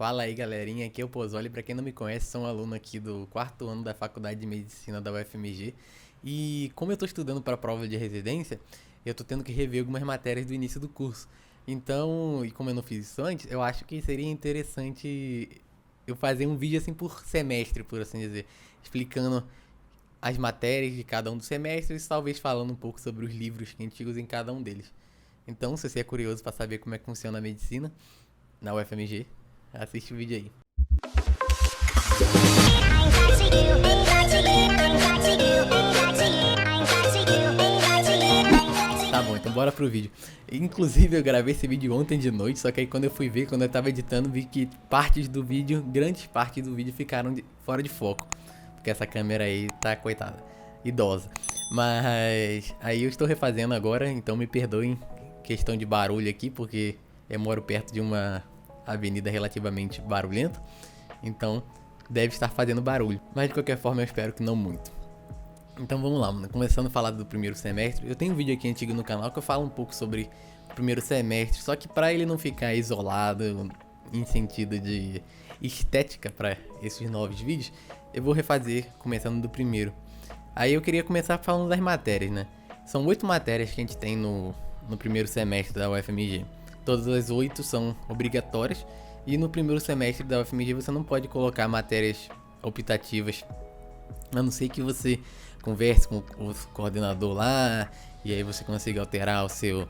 Fala aí, galerinha, aqui é o Pozzoli. Pra quem não me conhece, sou um aluno aqui do quarto ano da Faculdade de Medicina da UFMG. E como eu tô estudando para a prova de residência, eu tô tendo que rever algumas matérias do início do curso. Então, e como eu não fiz isso antes, eu acho que seria interessante eu fazer um vídeo assim por semestre, por assim dizer, explicando as matérias de cada um dos semestres, talvez falando um pouco sobre os livros que a gente usa em cada um deles. Então, se você é curioso para saber como é que funciona a medicina na UFMG, assiste o vídeo aí. Tá bom, então bora pro vídeo. Inclusive eu gravei esse vídeo ontem de noite, só que aí quando eu fui ver, quando eu tava editando, vi que partes do vídeo, grandes partes do vídeo ficaram fora de foco. Porque essa câmera aí tá, coitada, idosa. Mas aí eu estou refazendo agora, então me perdoem questão de barulho aqui, porque eu moro perto de uma avenida relativamente barulhenta, então deve estar fazendo barulho, mas de qualquer forma eu espero que não muito. Então vamos lá, mano. Começando a falar do primeiro semestre, eu tenho um vídeo aqui antigo no canal que eu falo um pouco sobre o primeiro semestre, só que para ele não ficar isolado em sentido de estética para esses novos vídeos, eu vou refazer começando do primeiro. Aí eu queria começar falando das matérias, né? São 8 matérias que a gente tem no primeiro semestre da UFMG. Todas as 8 são obrigatórias. E no primeiro semestre da UFMG você não pode colocar matérias optativas, a não ser que você converse com o coordenador lá e aí você consiga alterar o seu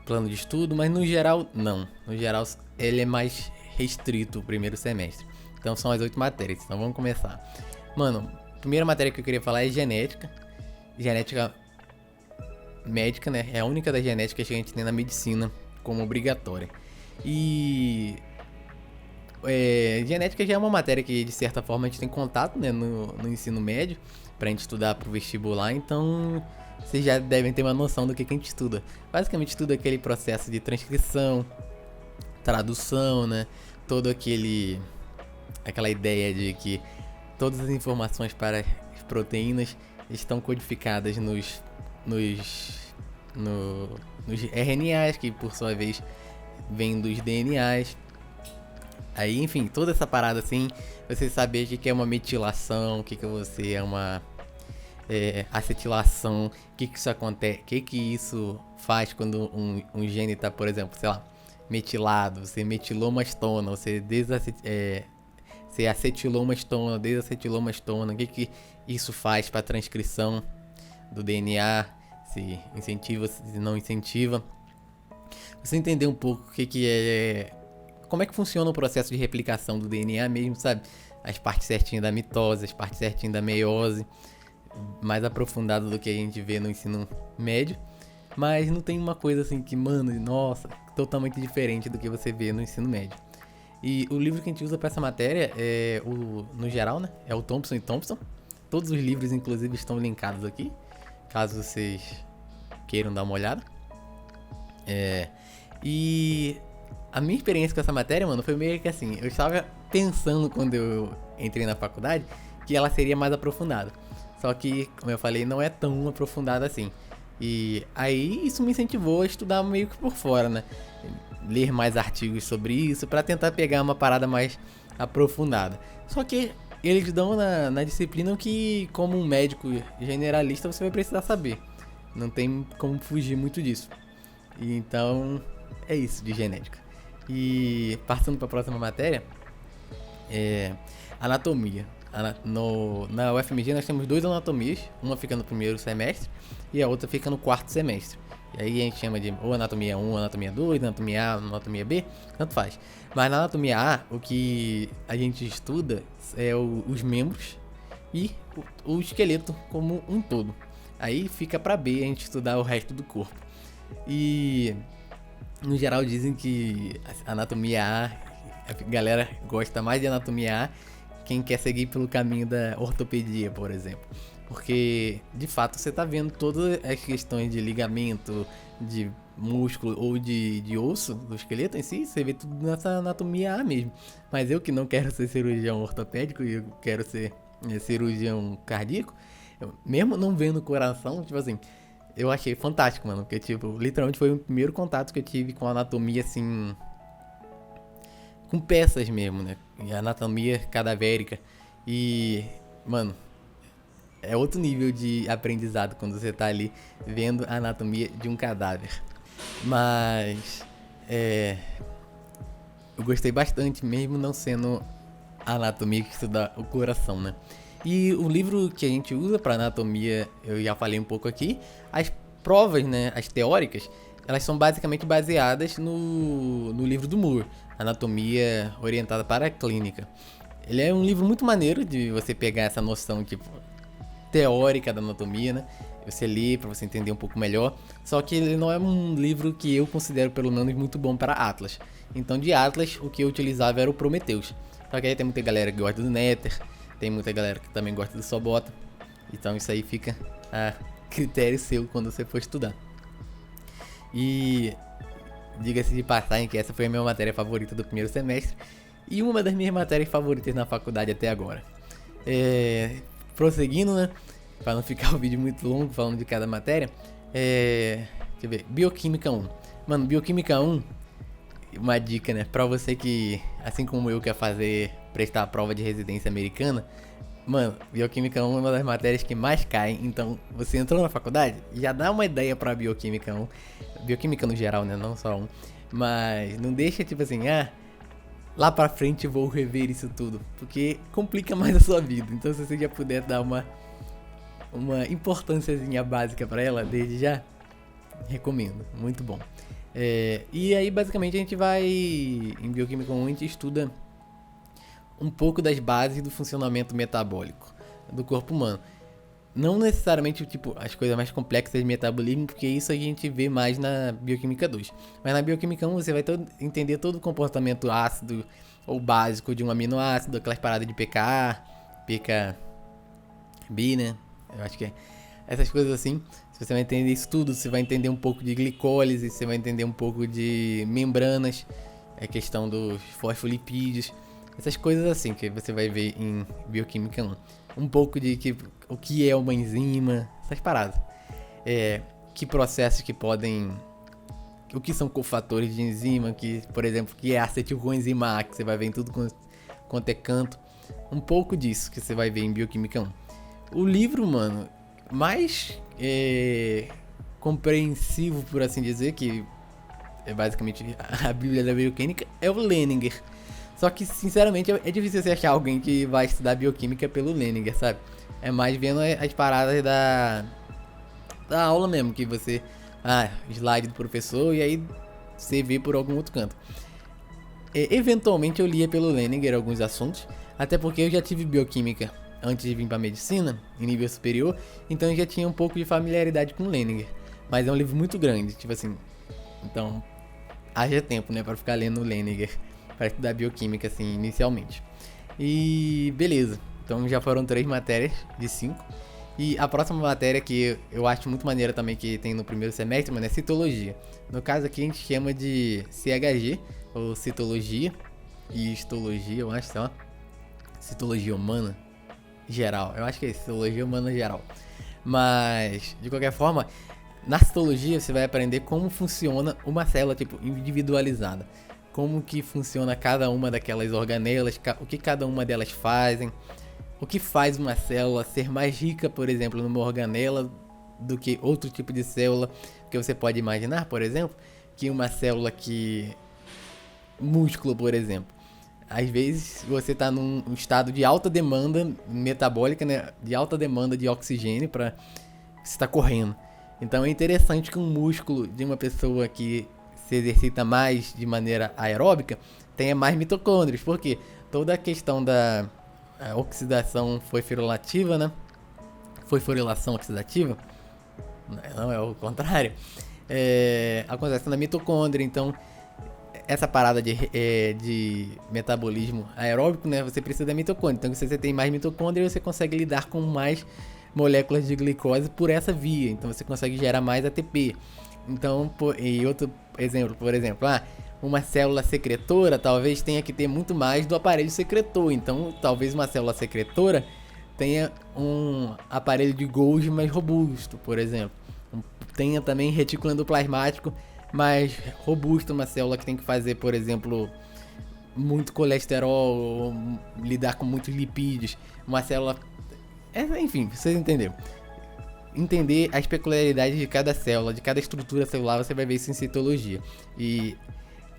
plano de estudo, mas no geral não. No geral ele é mais restrito o primeiro semestre. Então são as 8 matérias, então vamos começar. Mano, a primeira matéria que eu queria falar é genética. Genética médica, né? É a única das genéticas que a gente tem na medicina como obrigatória. E genética já é uma matéria que de certa forma a gente tem contato, né, no ensino médio, pra gente estudar pro vestibular, então vocês já devem ter uma noção do que a gente estuda. Basicamente estuda aquele processo de transcrição, tradução, né? Todo aquela ideia de que todas as informações para as proteínas estão codificadas nos RNAs, que por sua vez vêm dos DNAs. Aí, enfim, toda essa parada assim, você saber o que é uma metilação, o que você é uma acetilação, o que isso acontece, o que isso faz quando um gene tá, por exemplo, sei lá, metilado, você metilou uma estona, você você acetilou uma estona, desacetilou uma estona, o que isso faz para a transcrição do DNA, se incentiva, se não incentiva. Você entender um pouco o que é, como é que funciona o processo de replicação do DNA mesmo, sabe? As partes certinhas da mitose, as partes certinhas da meiose, mais aprofundado do que a gente vê no ensino médio. Mas não tem uma coisa assim que, mano, nossa, totalmente diferente do que você vê no ensino médio. E o livro que a gente usa para essa matéria no geral, né? É o Thompson e Thompson. Todos os livros, inclusive, estão linkados aqui, caso vocês queiram dar uma olhada. E a minha experiência com essa matéria, mano, foi meio que assim, eu estava pensando quando eu entrei na faculdade que ela seria mais aprofundada. Só que, como eu falei, não é tão aprofundada assim. E aí isso me incentivou a estudar meio que por fora, né? Ler mais artigos sobre isso pra tentar pegar uma parada mais aprofundada. Só que eles dão na disciplina o que, como um médico generalista, você vai precisar saber. Não tem como fugir muito disso. E então, é isso de genética. E passando para a próxima matéria, anatomia. Na UFMG nós temos 2 anatomias, uma fica no primeiro semestre e a outra fica no quarto semestre. E aí a gente chama de ou anatomia 1, anatomia 2, anatomia A, anatomia B, tanto faz. Mas na anatomia A, o que a gente estuda é os membros e o esqueleto como um todo. Aí fica para B a gente estudar o resto do corpo. E no geral dizem que a anatomia A, a galera gosta mais de anatomia A quem quer seguir pelo caminho da ortopedia, por exemplo. Porque, de fato, você tá vendo todas as questões de ligamento, de músculo ou de osso do esqueleto em si, você vê tudo nessa anatomia A mesmo. Mas eu que não quero ser cirurgião ortopédico e eu quero ser cirurgião cardíaco, mesmo não vendo o coração, tipo assim, eu achei fantástico, mano. Porque, tipo, literalmente foi o primeiro contato que eu tive com a anatomia, assim, com peças mesmo, né? E anatomia cadavérica. E, mano, é outro nível de aprendizado quando você tá ali vendo a anatomia de um cadáver. Mas, eu gostei bastante, mesmo não sendo a anatomia que estuda o coração, né? E o livro que a gente usa para anatomia, eu já falei um pouco aqui, as provas, né, as teóricas, elas são basicamente baseadas no livro do Moore, Anatomia Orientada para a Clínica. Ele é um livro muito maneiro de você pegar essa noção, tipo, teórica da anatomia, né? Você lê para você entender um pouco melhor. Só que ele não é um livro que eu considero, pelo menos, muito bom para Atlas. Então, de Atlas, o que eu utilizava era o Prometheus. Só que aí tem muita galera que gosta do Nether, tem muita galera que também gosta do Sobota. Então, isso aí fica a critério seu quando você for estudar. E diga-se de passagem que essa foi a minha matéria favorita do primeiro semestre e uma das minhas matérias favoritas na faculdade até agora. Prosseguindo, né? Para não ficar o vídeo muito longo falando de cada matéria. Deixa eu ver. Bioquímica 1. Mano, Bioquímica 1, uma dica, né? Pra você que, assim como eu, quer prestar a prova de residência americana. Mano, Bioquímica 1 é uma das matérias que mais caem. Então, você entrou na faculdade, já dá uma ideia pra Bioquímica 1. Bioquímica no geral, né? Não só 1. Mas não deixa, tipo assim, lá pra frente vou rever isso tudo. Porque complica mais a sua vida. Então, se você já puder dar uma importânciazinha básica pra ela, desde já, recomendo. Muito bom. E aí, basicamente, a gente vai... Em Bioquímica 1, a gente estuda um pouco das bases do funcionamento metabólico do corpo humano. Não necessariamente, tipo, as coisas mais complexas de metabolismo, porque isso a gente vê mais na Bioquímica 2. Mas na Bioquímica 1 você vai entender todo o comportamento ácido ou básico de um aminoácido, aquelas paradas de pKa, pKb, né? Eu acho que é essas coisas assim. Você vai entender isso tudo, você vai entender um pouco de glicólise, você vai entender um pouco de membranas, a questão dos fosfolipídios, essas coisas assim que você vai ver em Bioquímica 1. Um pouco de o que é uma enzima, essas paradas. Que processos que podem... O que são cofatores de enzima, que, por exemplo, que é acetilcoenzima A, que você vai ver em tudo quanto é canto. Um pouco disso que você vai ver em Bioquímica 1. O livro, mano, mais compreensivo, por assim dizer, que é basicamente a Bíblia da Bioquímica, é o Leninger. Só que, sinceramente, é difícil você achar alguém que vai estudar bioquímica pelo Leninger, sabe? É mais vendo as paradas da aula mesmo, que você... slide do professor, e aí você vê por algum outro canto. Eventualmente eu lia pelo Leninger alguns assuntos, até porque eu já tive bioquímica antes de vir pra medicina, em nível superior, então eu já tinha um pouco de familiaridade com o Leninger. Mas é um livro muito grande, tipo assim... Então, haja tempo, né, pra ficar lendo o Leninger, para estudar bioquímica, assim, inicialmente. E beleza, então já foram 3 matérias de 5. E a próxima matéria que eu acho muito maneira também, que tem no primeiro semestre, mano, é citologia. No caso aqui a gente chama de CHG, ou citologia, e histologia, eu acho, sei lá. Citologia humana geral, eu acho que é citologia humana geral. Mas, de qualquer forma, na citologia você vai aprender como funciona uma célula, tipo, individualizada. Como que funciona cada uma daquelas organelas, o que cada uma delas fazem, o que faz uma célula ser mais rica, por exemplo, numa organela do que outro tipo de célula. Porque você pode imaginar, por exemplo, que uma célula músculo, por exemplo, às vezes você está num estado de alta demanda metabólica, né? De alta demanda de oxigênio para você estar correndo. Então é interessante que um músculo de uma pessoa que se exercita mais de maneira aeróbica tenha mais mitocôndrios, porque toda a questão da oxidação fosforilativa, né? Fosforilação oxidativa, não é o contrário, acontece na mitocôndria. Então essa parada de metabolismo aeróbico, né? Você precisa da mitocôndria. Então se você tem mais mitocôndria, você consegue lidar com mais moléculas de glicose por essa via. Então você consegue gerar mais ATP. Então, e outro exemplo, por exemplo, uma célula secretora talvez tenha que ter muito mais do aparelho secretor. Então, talvez uma célula secretora tenha um aparelho de Golgi mais robusto, por exemplo. Tenha também retículo endoplasmático mais robusto, uma célula que tem que fazer, por exemplo, muito colesterol, ou lidar com muitos lipídios, uma célula... enfim, vocês entenderam. Entender as peculiaridades de cada célula, de cada estrutura celular, você vai ver isso em citologia. E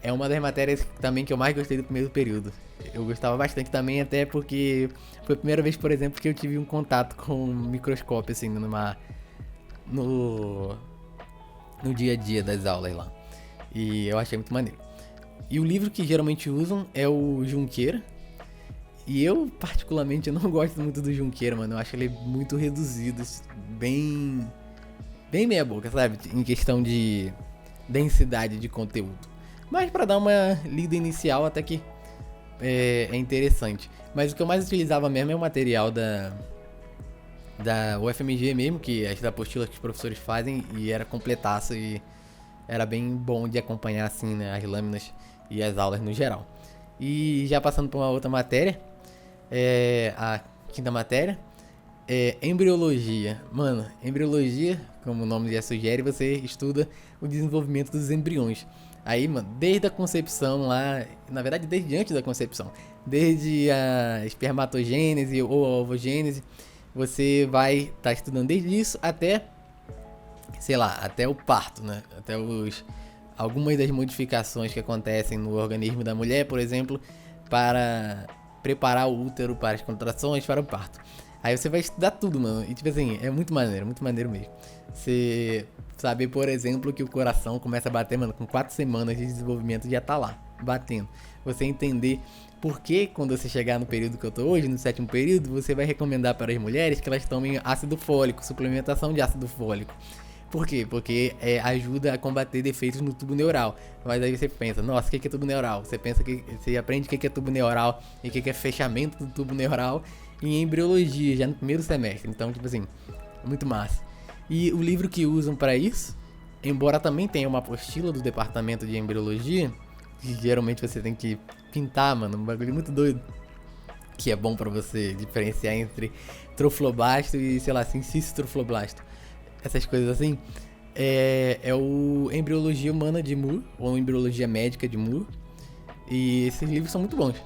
é uma das matérias também que eu mais gostei do primeiro período. Eu gostava bastante também, até porque foi a primeira vez, por exemplo, que eu tive um contato com um microscópio, assim, no dia a dia das aulas lá. E eu achei muito maneiro. E o livro que geralmente usam é o Junqueira. E eu, particularmente, não gosto muito do Junqueira, mano. Eu acho ele muito reduzido, bem meia boca, sabe? Em questão de densidade de conteúdo. Mas pra dar uma lida inicial, até que é interessante. Mas o que eu mais utilizava mesmo é o material da UFMG mesmo, que as apostilas que os professores fazem, e era completaço e era bem bom de acompanhar, assim, né, as lâminas e as aulas no geral. E já passando para uma outra matéria, a quinta matéria, embriologia. Mano, embriologia, como o nome já sugere, você estuda o desenvolvimento dos embriões. Aí, mano, desde a concepção lá, na verdade desde antes da concepção, desde a espermatogênese ou a ovogênese, você vai estar estudando desde isso até, sei lá, até o parto, né? Até algumas das modificações que acontecem no organismo da mulher, por exemplo, para preparar o útero para as contrações, para o parto. Aí você vai estudar tudo, mano. E tipo assim, é muito maneiro mesmo. Você saber, por exemplo, que o coração começa a bater, mano, com 4 semanas de desenvolvimento já tá lá, batendo. Você entender por que quando você chegar no período que eu tô hoje, no 7º período, você vai recomendar para as mulheres que elas tomem ácido fólico, suplementação de ácido fólico. Por quê? Porque ajuda a combater defeitos no tubo neural. Mas aí você pensa, nossa, o que é tubo neural? Você aprende o que é tubo neural e o que é fechamento do tubo neural em embriologia, já no primeiro semestre. Então, tipo assim, muito massa. E o livro que usam para isso, embora também tenha uma apostila do departamento de embriologia, que geralmente você tem que pintar, mano, um bagulho muito doido, que é bom pra você diferenciar entre trofloblasto e, sei lá, cistotrofloblasto. Essas coisas assim, é o Embriologia Humana de Moore, ou Embriologia Médica de Moore, e esses livros são muito bons.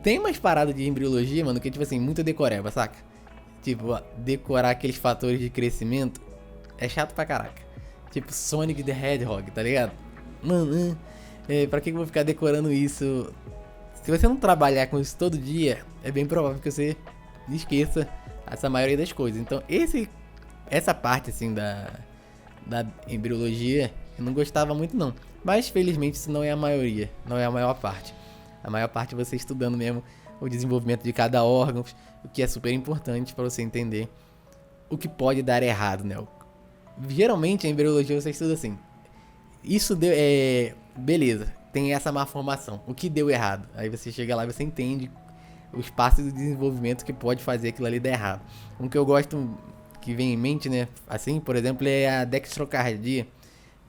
Tem umas paradas de embriologia, mano, que tipo assim, muito decoreba, saca? Tipo, decorar aqueles fatores de crescimento é chato pra caraca. Tipo Sonic the Hedgehog, tá ligado? Mano, pra que eu vou ficar decorando isso? Se você não trabalhar com isso todo dia, é bem provável que você esqueça essa maioria das coisas. Então, essa parte, assim, da embriologia, eu não gostava muito, não. Mas, felizmente, isso não é a maioria, não é a maior parte. A maior parte é você estudando mesmo o desenvolvimento de cada órgão, o que é super importante para você entender o que pode dar errado, né? Geralmente, a embriologia você estuda assim. Isso deu... beleza, tem essa má formação. O que deu errado? Aí você chega lá e você entende os passos de desenvolvimento que pode fazer aquilo ali dar errado. Um que eu gosto, que vem em mente, né? Assim, por exemplo, é a dextrocardia,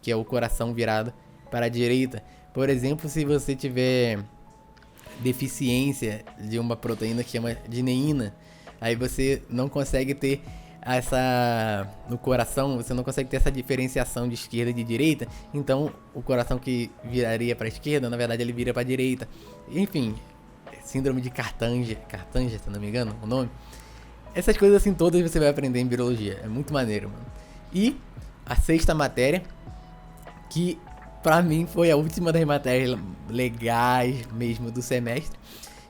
que é o coração virado para a direita. Por exemplo, se você tiver deficiência de uma proteína que chama de dineína, aí você não consegue ter no coração, você não consegue ter essa diferenciação de esquerda e de direita. Então o coração que viraria para a esquerda, na verdade ele vira para a direita. Enfim, síndrome de Cartanger, se não me engano o nome. Essas coisas assim todas você vai aprender em biologia. É muito maneiro, mano. E a 6ª matéria, que pra mim foi a última das matérias legais mesmo do semestre,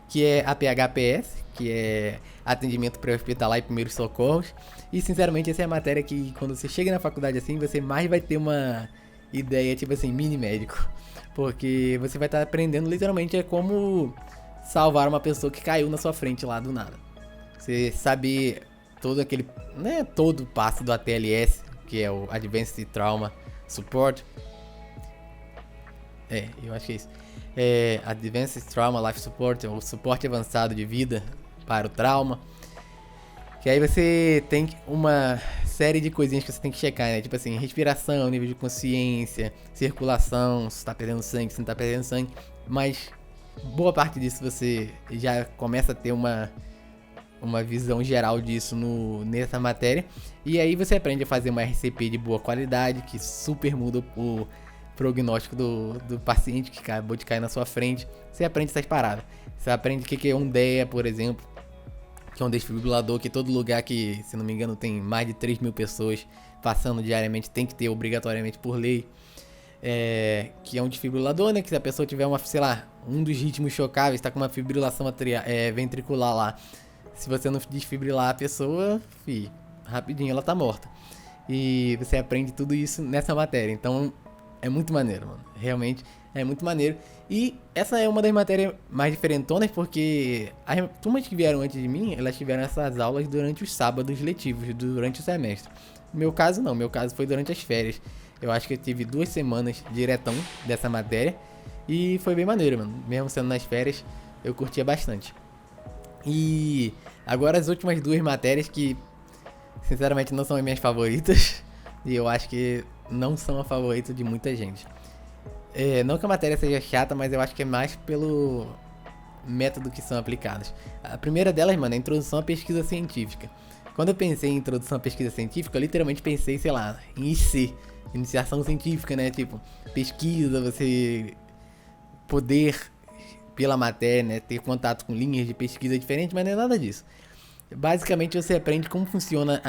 que é a PHPS, que é atendimento pré-hospitalar e primeiros socorros. E sinceramente essa é a matéria que quando você chega na faculdade assim, você mais vai ter uma ideia tipo assim, mini médico. Porque você vai estar aprendendo literalmente como salvar uma pessoa que caiu na sua frente lá do nada. Você saber todo aquele, né, todo o passo do ATLS, que é o Advanced Trauma Support. Eu acho que é isso. Advanced Trauma Life Support, o suporte avançado de vida para o trauma. Que aí você tem uma série de coisinhas que você tem que checar, né? Tipo assim, respiração, nível de consciência, circulação, se tá perdendo sangue, se não tá perdendo sangue. Mas boa parte disso você já começa a ter uma visão geral disso nessa matéria. E aí você aprende a fazer uma RCP de boa qualidade, que super muda o prognóstico do paciente que acabou de cair na sua frente. Você aprende essas paradas. Você aprende o que é um DEA, por exemplo, que é um desfibrilador, que todo lugar que, se não me engano, tem mais de 3 mil pessoas passando diariamente, tem que ter obrigatoriamente por lei. Que é um desfibrilador, né? Que se a pessoa tiver sei lá, um dos ritmos chocáveis, tá com uma fibrilação ventricular lá. Se você não desfibrilar a pessoa, rapidinho ela tá morta. E você aprende tudo isso nessa matéria. Então é muito maneiro, mano. Realmente é muito maneiro. E essa é uma das matérias mais diferentonas, porque as turmas que vieram antes de mim, elas tiveram essas aulas durante os sábados letivos, durante o semestre. No meu caso não, meu caso foi durante as férias. Eu acho que eu tive 2 semanas diretão dessa matéria. E foi bem maneiro, mano. Mesmo sendo nas férias, eu curtia bastante. E agora as últimas 2 matérias que, sinceramente, não são as minhas favoritas. E eu acho que não são a favorita de muita gente. Não que a matéria seja chata, mas eu acho que é mais pelo método que são aplicadas. A primeira delas, mano, é a introdução à pesquisa científica. Quando eu pensei em introdução à pesquisa científica, eu literalmente pensei, sei lá, em IC, iniciação científica, né? Tipo, pesquisa, você poder, pela matéria, né, ter contato com linhas de pesquisa diferentes, mas não é nada disso. Basicamente, você aprende como funciona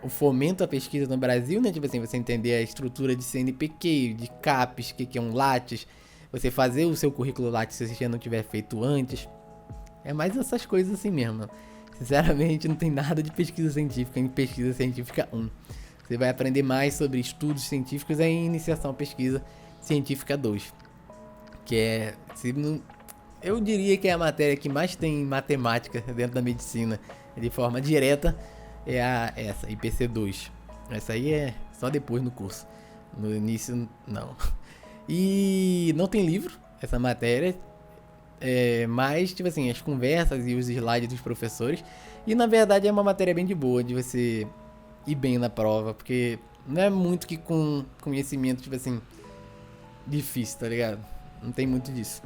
o fomento à pesquisa no Brasil, né? Tipo assim, você entender a estrutura de CNPq, de CAPES, o que é um Lattes, você fazer o seu currículo Lattes se você já não tiver feito antes. É mais essas coisas assim mesmo. Sinceramente, não tem nada de pesquisa científica em pesquisa científica 1. Você vai aprender mais sobre estudos científicos em iniciação à pesquisa científica 2. Que é, eu diria que é a matéria que mais tem matemática dentro da medicina de forma direta. Essa, IPC2. Essa aí é só depois no curso. No início, não. E não tem livro, essa matéria. Mas, tipo assim, as conversas e os slides dos professores. E, na verdade, é uma matéria bem de boa, de você ir bem na prova. Porque não é muito que com conhecimento, tipo assim, difícil, tá ligado? Não tem muito disso.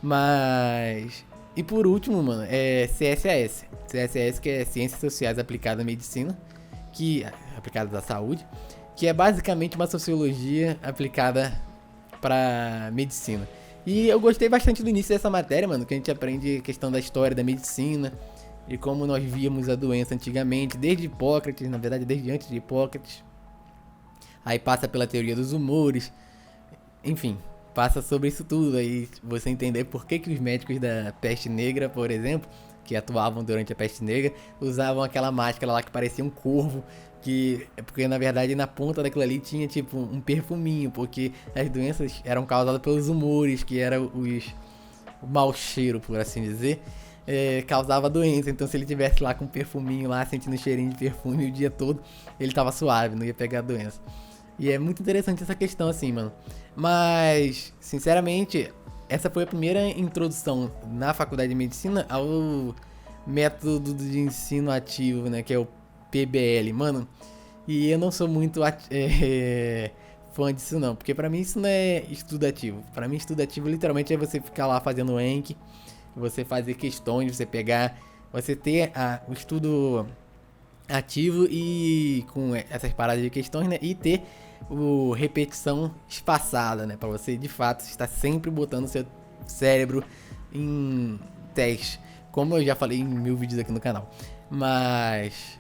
Mas... E por último, mano, é CSAS. CSAS, que é Ciências Sociais Aplicadas à Medicina, aplicada à saúde, que é basicamente uma sociologia aplicada pra medicina. E eu gostei bastante do início dessa matéria, mano, que a gente aprende a questão da história da medicina e como nós víamos a doença antigamente, desde Hipócrates, na verdade desde antes de Hipócrates. Aí passa pela teoria dos humores, enfim, passa sobre isso tudo, aí você entender por que os médicos da peste negra, por exemplo, que atuavam durante a peste negra, usavam aquela máscara lá que parecia um corvo, porque na verdade na ponta daquilo ali tinha tipo um perfuminho, porque as doenças eram causadas pelos humores, que era o mau cheiro, por assim dizer, causava doença. Então se ele tivesse lá com um perfuminho lá, sentindo cheirinho de perfume o dia todo, ele tava suave, não ia pegar a doença. E é muito interessante essa questão assim, mano. Mas, sinceramente, essa foi a primeira introdução na faculdade de medicina ao método de ensino ativo, né? Que é o PBL, mano. E eu não sou muito fã disso não, porque pra mim isso não é estudo ativo. Pra mim estudo ativo literalmente é você ficar lá fazendo Anki, você fazer questões, você ter o estudo ativo e com essas paradas de questões, né? E ter repetição espaçada, né? Pra você de fato estar sempre botando seu cérebro em teste, como eu já falei em 1000 vídeos aqui no canal. Mas...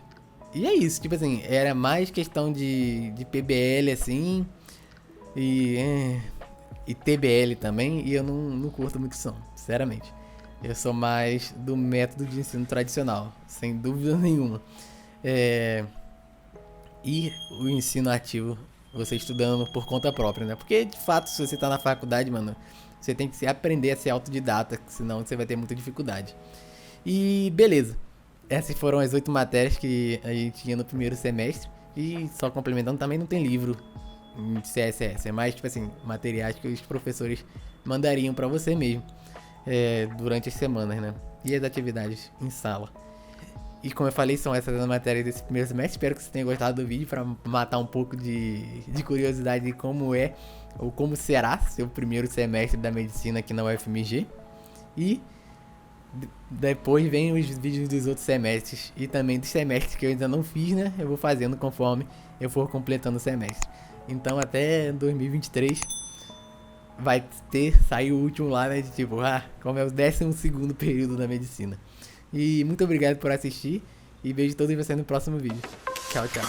E é isso, tipo assim, era mais questão de PBL assim, e TBL também, e eu não curto muito isso, sinceramente. Eu sou mais do método de ensino tradicional, sem dúvida nenhuma. E o ensino ativo, você estudando por conta própria, né? Porque, de fato, se você tá na faculdade, mano, você tem que aprender a ser autodidata, senão você vai ter muita dificuldade. E beleza. Essas foram as 8 matérias que a gente tinha no primeiro semestre. E só complementando, também não tem livro em CSS. É mais, tipo assim, materiais que os professores mandariam pra você mesmo durante as semanas, né? E as atividades em sala. E como eu falei, são essas as matérias desse primeiro semestre. Espero que você tenha gostado do vídeo pra matar um pouco de curiosidade de como é ou como será seu primeiro semestre da medicina aqui na UFMG. E... depois vem os vídeos dos outros semestres e também dos semestres que eu ainda não fiz, né? Eu vou fazendo conforme eu for completando o semestre. Então até 2023 vai sair o último lá, né? De tipo, como é o 12º período da medicina. E muito obrigado por assistir. E vejo todos vocês no próximo vídeo. Tchau, tchau.